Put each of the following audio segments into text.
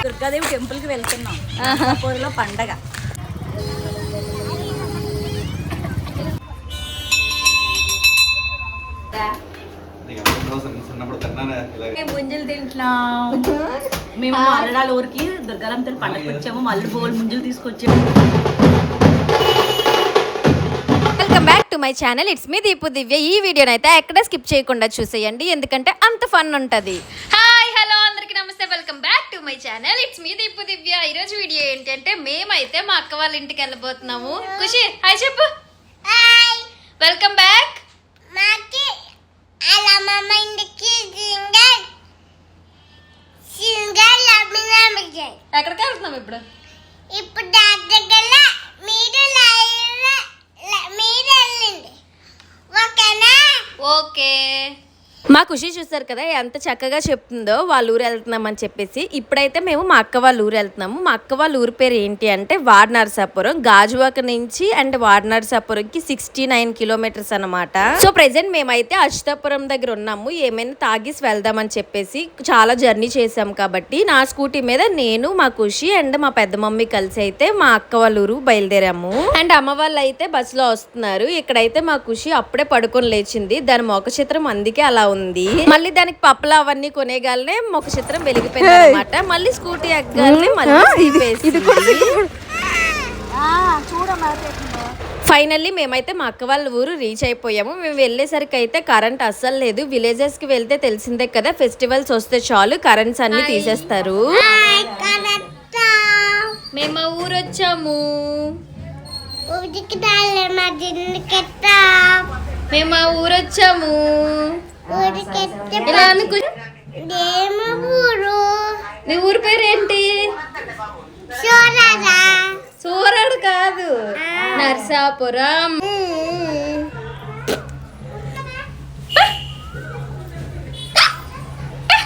Durgadevi temple కి వెళ్తున్నాం. పూర్లో పండగ. ముంజులు తింటున్నాం మేము. అల్లడాల ఊరికి దుర్గారాంతో పండగకి వచ్చాము. మళ్ళీ బోల్ ముంజులు తీసుకొచ్చాము. Welcome back to my channel. It's me Deepu Divya. ఈ వీడియోని అయితే ఎక్కడ స్కిప్ చేయకుండా చూసేయండి, ఎందుకంటే అంత ఫన్ ఉంటుంది. హాయ్ హలో అందరికి నమస్తే, welcome back to my channel. It's me Deepu Divya. ఈరోజు వీడియో ఏంటంటే మేమైతే మా అక్క వాళ్ళ ఇంటికి వెళ్ళబోతున్నాము. ఖుషి హాయ్ చెప్పు. Welcome back. ఎక్కడికి వెళ్తున్నాం ఇప్పుడు? ఓకే. మా ఖుషి చూస్తారు కదా ఎంత చక్కగా చెప్తుందో వాళ్ళ ఊరు వెళ్తున్నామని చెప్పేసి. ఇప్పుడైతే మేము మా అక్క వాళ్ళ ఊరు వెళ్తున్నాము. మా అక్క వాళ్ళ ఊరు పేరు ఏంటి అంటే వాడ నరసాపురం. గాజువాక నుంచి అండ్ వాడ నరసాపురంకి 69 కిలోమీటర్స్ అనమాట. సో ప్రెసెంట్ మేమైతే అచ్యుతాపురం దగ్గర ఉన్నాము. ఏమైనా తాగేసి వెళ్దామని చెప్పేసి చాలా జర్నీ చేసాం కాబట్టి నా స్కూటీ మీద నేను, మా ఖుషి అండ్ మా పెద్ద మమ్మీ కలిసి అయితే మా అక్క వాళ్ళ ఊరు బయలుదేరాము. అండ్ అమ్మ వాళ్ళు అయితే బస్సులో వస్తున్నారు. ఇక్కడైతే మా ఖుషి అప్పుడే పడుకొని లేచింది. దాని మొఖ చిత్రం అందుకే అలా ఉంది. మళ్ళీ దానికి పప్పులు అవన్నీ కొనేగాలనే మొక్క చిత్రం వెలిగిపోయింది అనమాట. మళ్ళీ స్కూటీ ఎక్కగానే ఫైనల్లీ మేమైతే మా అక్క వాళ్ళ ఊరు రీచ్ అయిపోయాము. మేము వెళ్ళేసరికి అయితే కరెంట్ అస్సలు లేదు. విలేజెస్ కి వెళ్తే తెలిసిందే కదా, ఫెస్టివల్స్ వస్తే చాలు కరెంట్స్ అన్ని తీసేస్తారు. మేము ఊరు వచ్చాము. మేము ఊరు వచ్చాము. నీ ఊరి పేరు ఏంటి? సూరాడు కాదు, నర్సాపురం.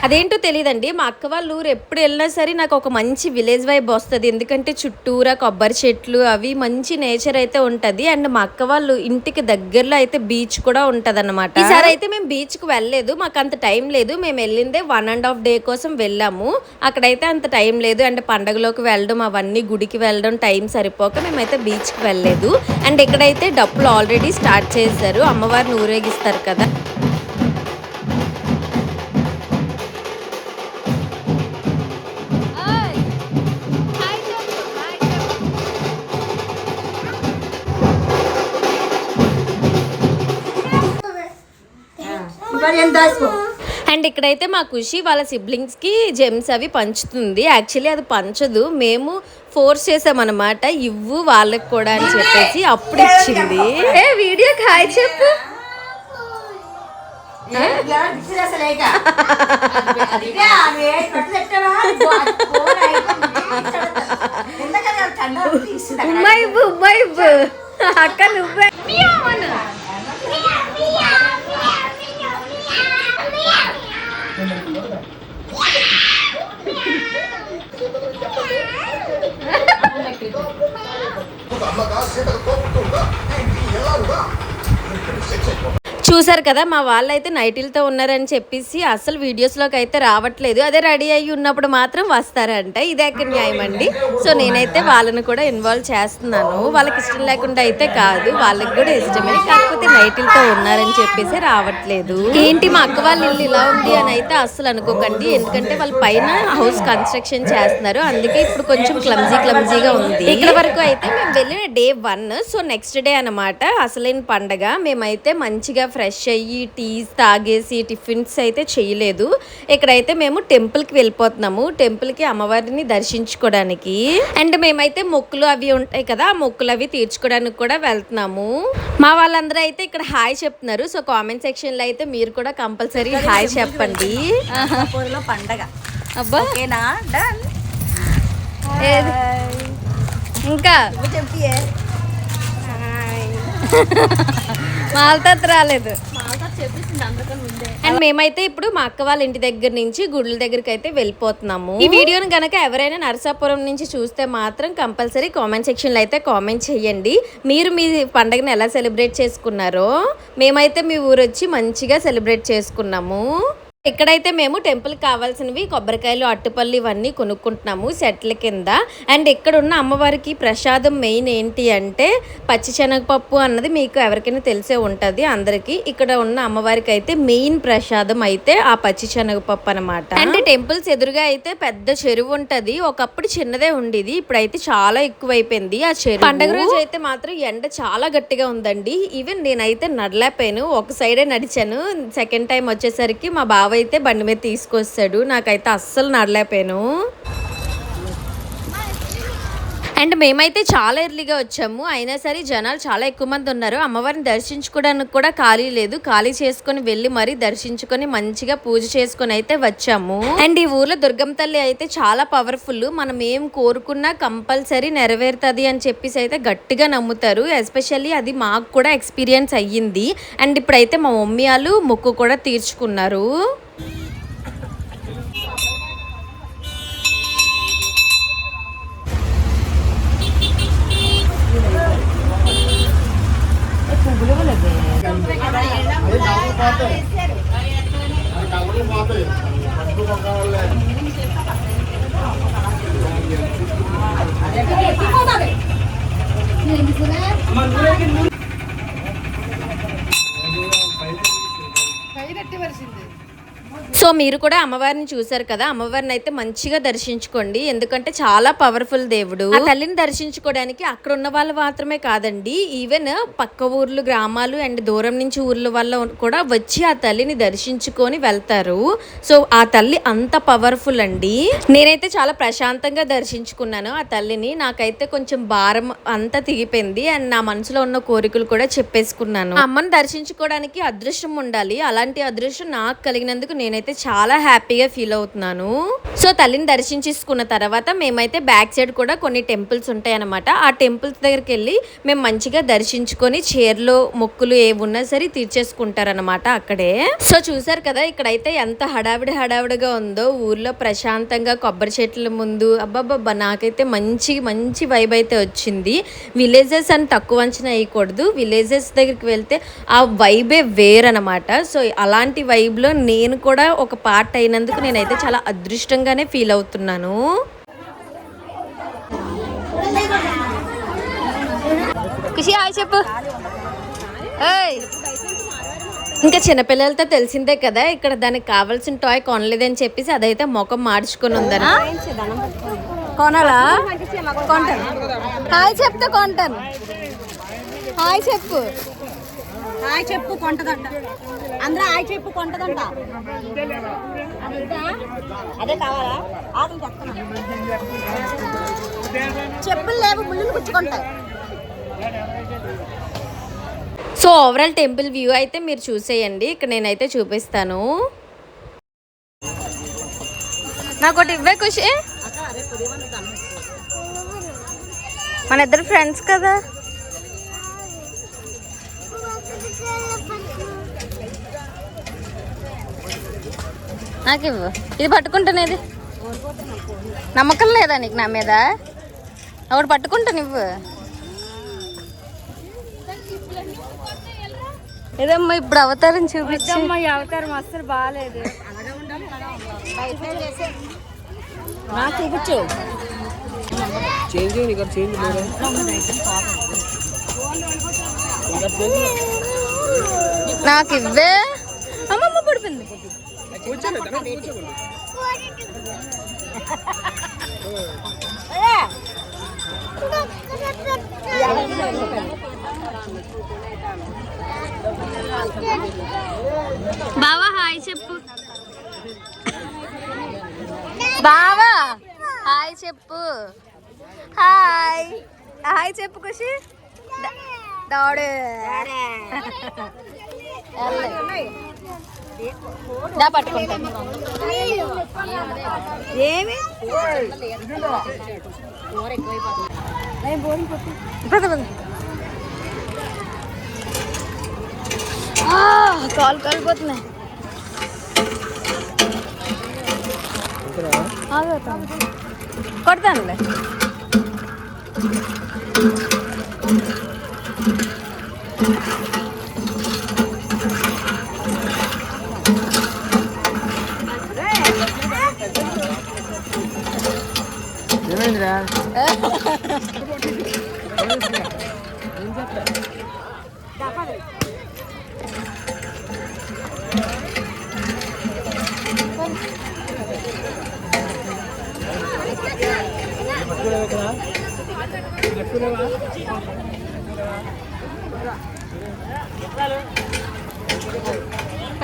అదేంటో తెలియదండి. మా అక్క వాళ్ళ ఊరు ఎప్పుడు వెళ్ళినా సరే నాకు ఒక మంచి విలేజ్ వైబ్ వస్తుంది. ఎందుకంటే చుట్టూరా కొబ్బరి చెట్లు అవి మంచి నేచర్ అయితే ఉంటది. అండ్ మా అక్క వాళ్ళు ఇంటికి దగ్గరలో అయితే బీచ్ కూడా ఉంటది అనమాట. ఈసారి అయితే మేము బీచ్ కు వెళ్ళలేదు, మాకు అంత టైం లేదు. మేము వెళ్ళిందే 1.5 day కోసం వెళ్ళాము. అక్కడైతే అంత టైం లేదు. అండ్ పండగలోకి వెళ్ళడం అవన్నీ గుడికి వెళ్ళడం టైం సరిపోక మేమైతే బీచ్ కి వెళ్ళలేదు. అండ్ ఇక్కడైతే డప్పులు ఆల్రెడీ స్టార్ట్ చేశారు, అమ్మవారిని ఊరేగిస్తారు కదా. అండ్ ఇక్కడైతే మా ఖుషి వాళ్ళ సిబ్లింగ్స్ కి జెమ్స్ అవి పంచుతుంది. యాక్చువల్లీ అది పంచదు, మేము ఫోర్స్ చేసామన్నమాట, ఇవ్వు వాళ్ళకి కూడా అని చెప్పేసి. అప్పుడు ఇచ్చింది. వీడియో హాయ్ చెప్పు. అక్క నువ్వే చూసారు కదా, మా వాళ్ళైతే నైటీలతో ఉన్నారని చెప్పేసి అసలు వీడియోస్లోకి అయితే రావట్లేదు. అదే రెడీ అయ్యి ఉన్నప్పుడు మాత్రం వస్తారంట. ఇదే ఎక్కడ న్యాయం అండి. సో నేనైతే వాళ్ళని కూడా ఇన్వాల్వ్ చేస్తున్నాను. వాళ్ళకి ఇష్టం లేకుండా అయితే కాదు, వాళ్ళకి కూడా ఇష్టమే, కాకపోతే నైటీలతో ఉన్నారని చెప్పేసి రావట్లేదు. ఏంటి మా అక్క వాళ్ళ ఇల్లు ఇలా ఉంది అని అయితే అస్సలు అనుకోకండి. ఎందుకంటే వాళ్ళ పైన హౌస్ కన్స్ట్రక్షన్ చేస్తున్నారు, అందుకే ఇప్పుడు కొంచెం క్లమ్జీగా ఉంది. ఇక్కడ వరకు అయితే మేము వెళ్ళిన డే 1. సో నెక్స్ట్ డే అనమాట అసలైన పండగ. మేమైతే మంచిగా ఫ్రెష్ అయ్యి టీస్ తాగేసి టిఫిన్స్ అయితే చేయలేదు. ఇక్కడైతే మేము టెంపుల్కి వెళ్ళిపోతున్నాము, టెంపుల్కి అమ్మవారిని దర్శించుకోవడానికి. అండ్ మేమైతే మొక్కులు అవి ఉంటాయి కదా, ఆ మొక్కులు అవి తీర్చుకోవడానికి కూడా వెళ్తున్నాము. మా వాళ్ళందరూ అయితే ఇక్కడ హాయ్ చెప్తున్నారు. సో కామెంట్ సెక్షన్ లో అయితే మీరు కూడా కంపల్సరీ హాయ్ చెప్పండి. పండగ అబ్బా ఇంకా మాల్తా రాలేదు. అండ్ మేమైతే ఇప్పుడు మా అక్క వాళ్ళ ఇంటి దగ్గర నుంచి గుడ్ల దగ్గరికి అయితే వెళ్ళిపోతున్నాము. ఈ వీడియోని గనక ఎవరైనా నరసాపురం నుంచి చూస్తే మాత్రం కంపల్సరీ కామెంట్ సెక్షన్ లో అయితే కామెంట్ చేయండి. మీరు మీ పండుగను ఎలా సెలబ్రేట్ చేసుకున్నారో. మేమైతే మీ ఊరు వచ్చి మంచిగా సెలబ్రేట్ చేసుకున్నాము. ఇక్కడైతే మేము టెంపుల్ కావాల్సినవి కొబ్బరికాయలు, అట్టుపల్లి ఇవన్నీ కొనుక్కుంటున్నాము సెట్ల కింద. అండ్ ఇక్కడ ఉన్న అమ్మవారికి ప్రసాదం మెయిన్ ఏంటి అంటే పచ్చిశనగపప్పు అన్నది మీకు ఎవరికైనా తెలిసే ఉంటుంది అందరికి. ఇక్కడ ఉన్న అమ్మవారికి అయితే మెయిన్ ప్రసాదం అయితే ఆ పచ్చిశనగపప్పు అనమాట. అండ్ టెంపుల్స్ ఎదురుగా అయితే పెద్ద చెరువు ఉంటది. ఒకప్పుడు చిన్నదే ఉండేది, ఇప్పుడైతే చాలా ఎక్కువైపోయింది ఆ చెరువు. పండుగ రోజు అయితే మాత్రం ఎండ చాలా గట్టిగా ఉందండి. ఈవెన్ నేనైతే నడలేకపోయాను, ఒక సైడే నడిచాను. సెకండ్ టైం వచ్చేసరికి మా బావ అయితే బండి మీద తీసుకొస్తాడు, నాకైతే అస్సలు నడలేకపోయాను. అండ్ మేమైతే చాలా ఎర్లీగా వచ్చాము, అయినా సరే జనాలు చాలా ఎక్కువ మంది ఉన్నారు. అమ్మవారిని దర్శించుకోవడానికి కూడా ఖాళీ లేదు, ఖాళీ చేసుకుని వెళ్ళి మరీ దర్శించుకొని మంచిగా పూజ చేసుకొని అయితే వచ్చాము. అండ్ ఈ ఊర్లో దుర్గమ్మ తల్లి అయితే చాలా పవర్ఫుల్, మనం ఏం కోరుకున్నా కంపల్సరీ నెరవేరుతుంది అని చెప్పేసి అయితే గట్టిగా నమ్ముతారు. ఎస్పెషల్లీ అది మాకు కూడా ఎక్స్పీరియన్స్ అయ్యింది. అండ్ ఇప్పుడైతే మా మమ్మీ వాళ్ళు మొక్కు కూడా తీర్చుకున్నారు. సో మీరు కూడా అమ్మవారిని చూసారు కదా, అమ్మవారిని అయితే మంచిగా దర్శించుకోండి, ఎందుకంటే చాలా పవర్ఫుల్ దేవుడు. ఆ తల్లిని దర్శించుకోవడానికి అక్కడ ఉన్న వాళ్ళు మాత్రమే కాదండి, ఈవెన్ పక్క ఊర్లు, గ్రామాలు అండ్ దూరం నుంచి ఊర్ల వల్ల కూడా వచ్చి ఆ తల్లిని దర్శించుకొని వెళ్తారు. సో ఆ తల్లి అంత పవర్ఫుల్ అండి. నేనైతే చాలా ప్రశాంతంగా దర్శించుకున్నాను ఆ తల్లిని. నాకైతే కొంచెం భారం అంతా తిగిపోయింది అండ్ నా మనసులో ఉన్న కోరికలు కూడా చెప్పేసుకున్నాను. అమ్మని దర్శించుకోవడానికి అదృష్టం ఉండాలి, అలాంటి అదృష్టం నాకు కలిగినందుకు నేనైతే చాలా హ్యాపీగా ఫీల్ అవుతున్నాను. సో తల్లిని దర్శించుకున్న తర్వాత మేమైతే బ్యాక్ సైడ్ కూడా కొన్ని టెంపుల్స్ ఉంటాయి అన్నమాట. ఆ టెంపుల్స్ దగ్గరికి వెళ్ళి మేము మంచిగా దర్శించుకొని చీరలో మొక్కులు ఏమున్నా సరే తీర్చేసుకుంటారనమాట అక్కడే. సో చూసారు కదా ఇక్కడైతే ఎంత హడావిడిగా ఉందో ఊర్లో, ప్రశాంతంగా కొబ్బరి చెట్ల ముందు. అబ్బాబ్బా నాకైతే మంచి మంచి వైబ్ అయితే వచ్చింది. విలేజెస్ అని తక్కువ అంచనా వేయకూడదు, విలేజెస్ దగ్గరికి వెళ్తే ఆ వైబే వేరనమాట. సో అలాంటి వైబ్లో నేను కూడా ఒక పార్ట్ అయినందుకు నేనైతే చాలా అదృష్టంగానే ఫీల్ అవుతున్నాను. ఖుషి హాయ్ చెప్పు. ఇంకా చిన్నపిల్లలతో తెలిసిందే కదా, ఇక్కడ దానికి కావాల్సిన టాయ్ కొనలేదని చెప్పేసి అదైతే ముఖం మార్చుకొని ఉందని. కొనాలా? కొంటాను. హాయ్ చెప్తే కొంటాను. హాయ్ చెప్పు. హాయ్ చెప్పు కొంటదంట, అందరూ హాయ్ చెప్పు కొంటదంట. అదే కావాలా? చెప్పులు లేవు, ముళ్ళు గుచ్చుకుంటాయి. సో ఓవరాల్ టెంపుల్ వ్యూ అయితే మీరు చూసేయండి, ఇక్కడ నేనైతే చూపిస్తాను. నాకు ఒకటి ఇవ్వే ఖుషి, మన ఇద్దరు ఫ్రెండ్స్ కదా. నాకు ఇవ్వు, ఇది పట్టుకుంటానేది. నమ్మకం లేదా నీకు నా మీద? ఒకటి పట్టుకుంటాను ఇవ్వు. ఏదమ్మా ఇప్పుడు అవతారం చూపించి. అవతారం అస్సలు బాగాలేదు. నాకు ఇవ్వే. అమ్మమ్మ పడిపోయింది. బావా హాయ్ చెప్పు. బావా హాయ్ చెప్పు. హాయ్ హాయ్ చెప్పు ఖుషి. డాడే దా పట్టుకుంటాను. ఏమి కాలు కాలిపోతున్నాయి. కొడతానులే. ఏమైందిరా?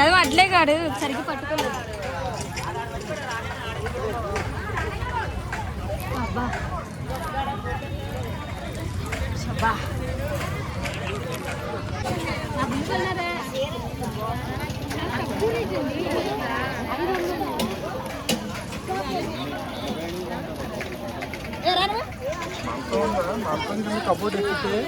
అది అడ్లే కాడు సరిగ్గా పట్టుకోలేదు. అబ్బా అబ్బా కబోర్డ్ ఎక్కితే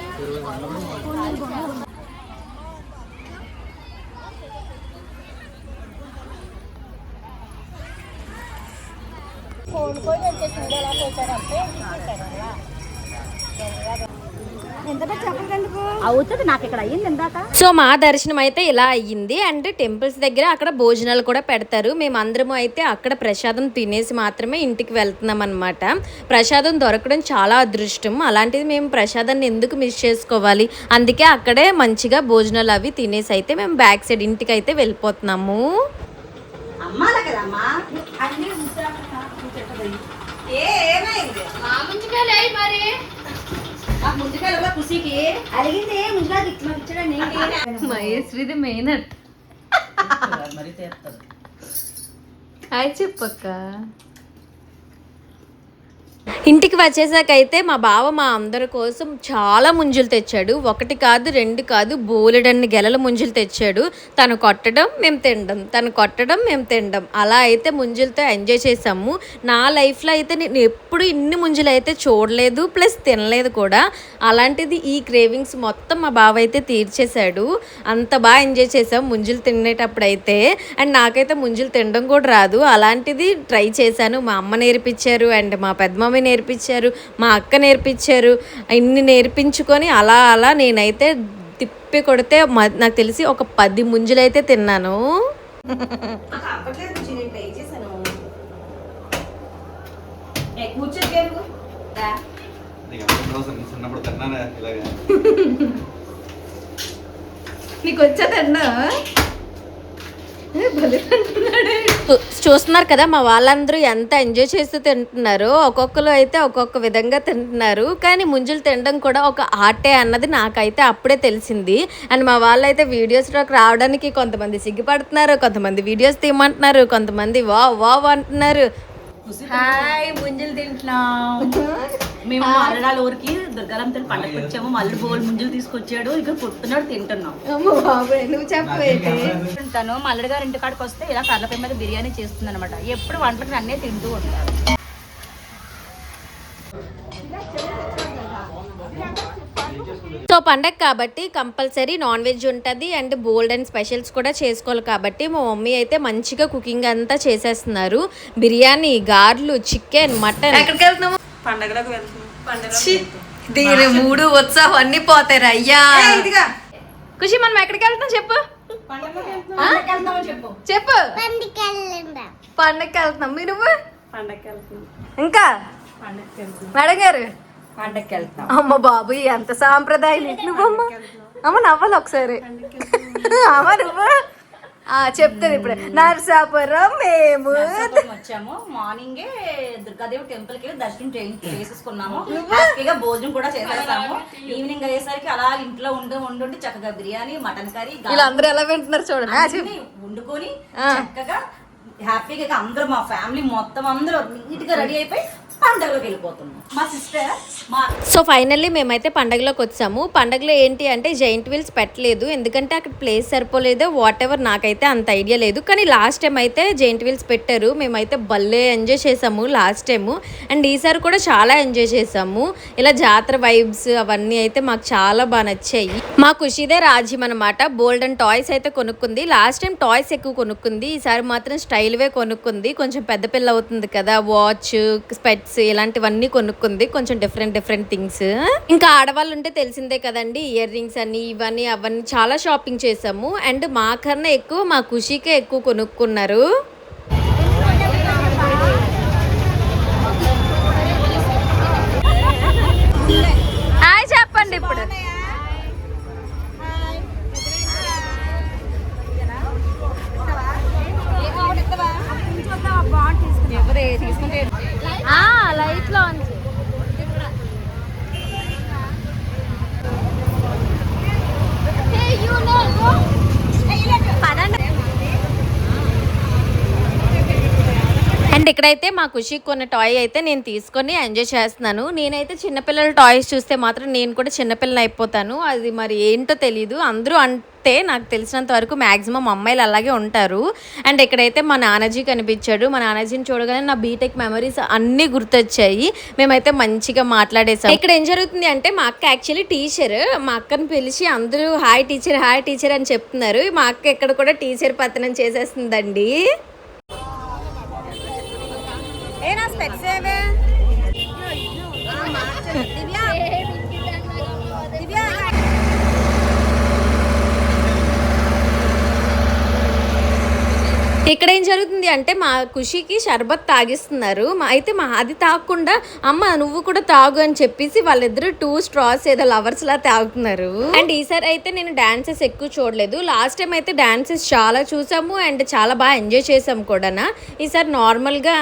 అవుతుంది నాకు ఇక్కడ అయ్యింది ఇందాక. సో మా దర్శనం అయితే ఇలా అయ్యింది. అండ్ టెంపుల్స్ దగ్గర అక్కడ భోజనాలు కూడా పెడతారు. మేము అందరము అయితే అక్కడ ప్రసాదం తినేసి మాత్రమే ఇంటికి వెళ్తున్నాం అనమాట. ప్రసాదం దొరకడం చాలా అదృష్టం. అలాంటిది మేము ప్రసాదాన్ని ఎందుకు మిస్ చేసుకోవాలి? అందుకే అక్కడే మంచిగా భోజనాలు అవి తినేసి అయితే మేము బ్యాక్ సైడ్ ఇంటికి అయితే వెళ్ళిపోతున్నాము. అమ్మాల కదమ్మా అన్ని ఏమైంది ముందుకెళ్ళ ఖుషికి అడిగింది ముందుగా మహేశ్వరిది మెయినట్. హాయ్ చెప్పక్క. ఇంటికి వచ్చేసాకైతే మా బావ మా అందరి కోసం చాలా ముంజులు తెచ్చాడు. ఒకటి కాదు రెండు కాదు బోలెడన్ని గెలల ముంజులు తెచ్చాడు. తను కొట్టడం మేము తినడం, తను కొట్టడం మేము తినడం, అలా అయితే ముంజులతో ఎంజాయ్ చేసాము. నా లైఫ్లో అయితే నేను ఎప్పుడు ఇన్ని ముంజులు అయితే చూడలేదు, ప్లస్ తినలేదు కూడా. అలాంటిది ఈ క్రేవింగ్స్ మొత్తం మా బావ అయితే తీర్చేశాడు. అంత బాగా ఎంజాయ్ చేసాం ముంజులు తినేటప్పుడు అయితే. అండ్ నాకైతే ముంజులు తినడం కూడా రాదు. అలాంటిది ట్రై చేశాను. మా అమ్మ నేర్పించారు అండ్ మా పెద్దమమ్మ నేర్పించారు, మా అక్క నేర్పించారు. ఇన్ని నేర్పించుకొని అలా అలా నేనైతే తిప్పి కొడితే నాకు తెలిసి ఒక 10 ముంజులు అయితే తిన్నాను. నీకు వచ్చా తిన్నా? చూస్తున్నారు కదా మా వాళ్ళందరూ ఎంత ఎంజాయ్ చేస్తూ తింటున్నారు. ఒక్కొక్కరు అయితే ఒక్కొక్క విధంగా తింటున్నారు. కానీ ముంజులు తినడం కూడా ఒక ఆర్టే అన్నది నాకైతే అప్పుడే తెలిసింది. అండ్ మా వాళ్ళైతే వీడియోస్లోకి రావడానికి కొంతమంది సిగ్గుపడుతున్నారు, కొంతమంది వీడియోస్ తీయమంటున్నారు, కొంతమంది వావ్ వావ్ అంటున్నారు. హాయ్ ముంజులు తింటున్నాం. మేము అల్లడాల ఊరికి దుర్గారాం తల్లి పండగ వచ్చాము. మళ్ళీ బోల్ ముంజులు తీసుకొచ్చాడు. ఇక పుట్టున్నాడు తింటున్నాం. నువ్వు చెప్పు. తను మల్లడి గారి ఇంటి కాడికి వస్తే ఇలా కర్లపై మీద బిర్యానీ చేస్తుంది అనమాట. ఎప్పుడు వంటలకు నన్నే తింటూ ఉంటారు. సో పండగ కాబట్టి కంపల్సరీ నాన్ వెజ్ ఉంటుంది అండ్ బోల్డ్ అండ్ స్పెషల్స్ కూడా చేసుకోవాలి. కాబట్టి మా మమ్మీ అయితే మంచిగా కుకింగ్ అంతా చేసేస్తున్నారు. బిర్యానీ, గార్లు, చికెన్, మటన్. ఎక్కడికి వెళ్తున్నాము? పండగలకు వెళ్తున్నాం. దీని మూడు ఉత్సాహం అన్ని పోతారు అయ్యా. ఖుషి మనం ఎక్కడికి వెళ్తున్నాం చెప్పు చెప్పు. పండగకి వెళ్తున్నాం. మీరు ఇంకా మేడం గారు పండగకి వెళ్తాం. అమ్మ బాబు ఎంత సాంప్రదాయం. నువ్వమ్మ అమ్మ నవ్వాలి ఒకసారి. అమ్మ నువ్వు చెప్తాను ఇప్పుడు. నరసాపురం మేము వచ్చాము. మార్నింగే దుర్గాదేవి టెంపుల్ కి దర్శనం చేసేసుకున్నాము. హ్యాపీగా భోజనం కూడా చేసేసాము. ఈవినింగ్ అయ్యేసరికి అలా ఇంట్లో ఉండి చక్కగా బిర్యానీ, మటన్ కర్రీ వీళ్ళందరూ ఎలా వింటున్నారు చూడండి. వండుకొని చక్కగా హ్యాపీగా అందరూ మా ఫ్యామిలీ మొత్తం అందరూ నీట్ గా రెడీ అయిపోయి పండుగలోకి వెళ్ళిపోతున్నాం. మా సిస్టర్ సో ఫైనల్లీ మేమైతే పండగలోకి వచ్చాము. పండగలో ఏంటి అంటే జైంట్ వీల్స్ పెట్టలేదు, ఎందుకంటే అక్కడ ప్లేస్ సరిపోలేదు, వాట్ ఎవర్, నాకైతే అంత ఐడియా లేదు. కానీ లాస్ట్ టైం అయితే జైంట్ వీల్స్ పెట్టారు. మేమైతే భలే ఎంజాయ్ చేసాము లాస్ట్ టైము. అండ్ ఈసారి కూడా చాలా ఎంజాయ్ చేసాము. ఇలా జాతర వైబ్స్ అవన్నీ అయితే మాకు చాలా బాగా నచ్చాయి. మా ఖుషిదే రాజ్యం అనమాట. బోల్డ్ అండ్ టాయ్స్ అయితే కొనుక్కుంది. లాస్ట్ టైం టాయ్స్ ఎక్కువ కొనుక్కుంది, ఈసారి మాత్రం స్టైల్వే కొనుక్కుంది. కొంచెం పెద్ద పిల్ల అవుతుంది కదా, వాచ్, స్పెట్స్ ఇలాంటివన్నీ కొనుక్కుంది, కొంచెం డిఫరెంట్ థింగ్స్. ఇంకా ఆడవాళ్ళు ఉంటే తెలిసిందే కదండి, ఇయర్ రింగ్స్ అని ఇవన్నీ అవన్నీ చాలా షాపింగ్ చేసాము. అండ్ మాకన్నా ఎక్కువ మా ఖుషికే ఎక్కువ కొనుక్కున్నారు. హాయ్ చెప్పండి ఇప్పుడు. లైట్ లో అండ్ ఇక్కడైతే మా ఖుషి కొన్న టాయ్ అయితే నేను తీసుకొని ఎంజాయ్ చేస్తున్నాను. నేనైతే చిన్నపిల్లల టాయ్స్ చూస్తే మాత్రం నేను కూడా చిన్నపిల్లలు అయిపోతాను. అది మరి ఏంటో తెలీదు, అందరూ అంటే నాకు తెలిసినంత వరకు మ్యాక్సిమం అమ్మాయిలు అలాగే ఉంటారు. అండ్ ఇక్కడైతే మా నాన్నజీ కనిపించాడు. మా నాన్నజీని చూడగానే నా బీటెక్ మెమరీస్ అన్నీ గుర్తొచ్చాయి. మేమైతే మంచిగా మాట్లాడేసాం. ఇక్కడ ఏం జరుగుతుంది అంటే మా అక్క యాక్చువల్లీ టీచర్. మా అక్కని పిలిచి అందరూ హాయ్ టీచర్ అని చెప్తున్నారు. మా అక్క ఇక్కడ కూడా టీచర్ పతనం చేసేస్తుందండి. ఇక్కడ ఏం జరుగుతుంది అంటే మా ఖుషికి షర్బత్ తాగిస్తున్నారు. అయితే అది తాగకుండా అమ్మ నువ్వు కూడా తాగు అని చెప్పేసి వాళ్ళిద్దరు 2 స్ట్రాస్ ఏదో లవర్స్ లా తాగుతున్నారు. అండ్ ఈసారి అయితే నేను డాన్సెస్ ఎక్కువ చూడలేదు. లాస్ట్ టైం అయితే డాన్సెస్ చాలా చూసాము అండ్ చాలా బాగా ఎంజాయ్ చేసాము కూడా. ఈసారి నార్మల్గా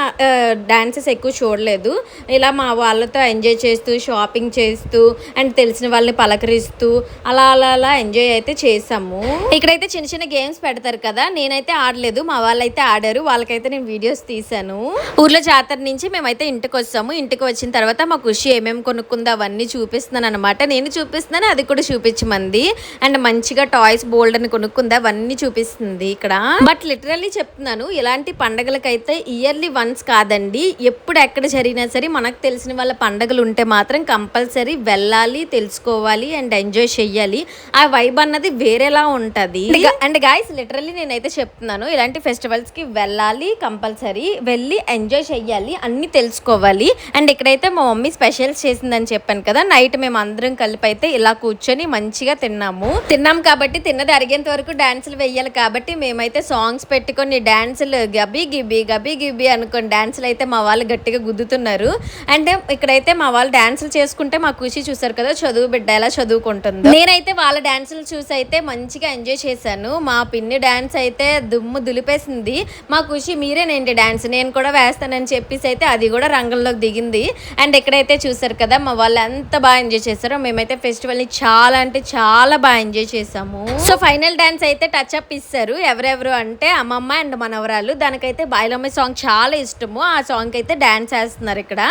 డాన్సెస్ ఎక్కువ చూడలేదు. ఇలా మా వాళ్ళతో ఎంజాయ్ చేస్తూ షాపింగ్ చేస్తూ అండ్ తెలిసిన వాళ్ళని పలకరిస్తూ అలా ఎంజాయ్ అయితే చేసాము. ఇక్కడైతే చిన్న చిన్న గేమ్స్ పెడతారు కదా, నేనైతే ఆడలేదు, మా వాళ్ళైతే ఆడారు. వాళ్ళకైతే నేను వీడియోస్ తీసాను. ఊర్లో జాతర నుంచి మేమైతే ఇంటికి వచ్చాము. ఇంటికి వచ్చిన తర్వాత మా ఖుషి ఏమేమి కొనుక్కుందో అవన్నీ చూపిస్తున్నాను అనమాట. నేను చూపిస్తున్నాను, అది కూడా చూపించమంది. అండ్ మంచిగా టాయ్స్ బోల్డ్ అని కొనుక్కుందా అవన్నీ చూపిస్తుంది ఇక్కడ. బట్ లిటరల్లీ చెప్తున్నాను, ఇలాంటి పండగలకైతే ఇయర్లీ వన్స్ కాదండి, ఎప్పుడు ఎక్కడ జరిగినా సరే మనకు తెలిసిన వాళ్ళ పండగలు ఉంటే మాత్రం కంపల్సరీ వెళ్ళాలి, తెలుసుకోవాలి అండ్ ఎంజాయ్ చెయ్యాలి. ఆ వైబ్ అన్నది వేరేలా ఉంటది. అండ్ గాయ్స్ లిటరల్లీ నేనైతే చెప్తున్నాను, ఇలాంటి ఫెస్టివల్స్ కి వెళ్ళాలి, కంపల్సరీ వెళ్ళి ఎంజాయ్ చెయ్యాలి, అన్ని తెలుసుకోవాలి. అండ్ ఇక్కడైతే మా మమ్మీ స్పెషల్స్ చేసిందని చెప్పాను కదా, నైట్ మేము అందరం కలిపి అయితే ఇలా కూర్చొని మంచిగా తిన్నాం కాబట్టి తిన్నది అరిగేంత వరకు డాన్సులు వేయాలి కాబట్టి మేమైతే సాంగ్స్ పెట్టుకొని డాన్సులు గబీ గిబీ అనుకోని డాన్సులు అయితే మా వాళ్ళు గట్టిగా గుద్దుతున్నారు. అండ్ ఇక్కడైతే మా వాళ్ళు డాన్సులు చేసుకుంటే మా ఖుషి చూసారు కదా, చదువు బిడ్డ ఎలా చదువుకుంటుందో. నేనైతే వాళ్ళ డాన్సులు చూసి అయితే మంచిగా ఎంజాయ్ చేశాను. మా పిన్ని డాన్స్ అయితే దుమ్ము దులిపేసింది. మా ఖుషి మీరేనేంటి డాన్స్, నేను కూడా వేస్తానని చెప్పేసి అయితే అది కూడా రంగంలోకి దిగింది. అండ్ ఇక్కడైతే చూసారు కదా మా వాళ్ళు ఎంత బాగా ఎంజాయ్ చేశారో. మేమైతే ఫెస్టివల్ ని చాలా అంటే చాలా బాగా ఎంజాయ్ చేసాము. సో ఫైనల్ డాన్స్ అయితే టచ్ అప్ ఇస్తారు. ఎవరెవరు అంటే అమ్మమ్మ అండ్ మనవరాలు. దానికైతే బాయిలమ్మ సాంగ్ చాలా ఇష్టము. ఆ సాంగ్ అయితే డాన్స్ వేస్తున్నారు ఇక్కడ.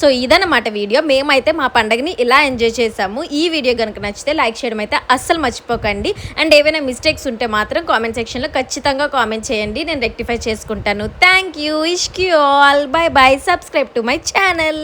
సో ఇదన్నమాట వీడియో. మేమైతే మా పండుగని ఇలా ఎంజాయ్ చేసాము. ఈ వీడియో కనుక నచ్చితే లైక్ చేయడం అయితే అస్సలు మర్చిపోకండి. అండ్ ఏవైనా మిస్టేక్స్ ఉంటే మాత్రం కామెంట్ సెక్షన్లో ఖచ్చితంగా కామెంట్ చేయండి, నేను రెక్టిఫై చేసుకుంటాను. Thank you. Ishq you all. By by. Subscribe to my channel.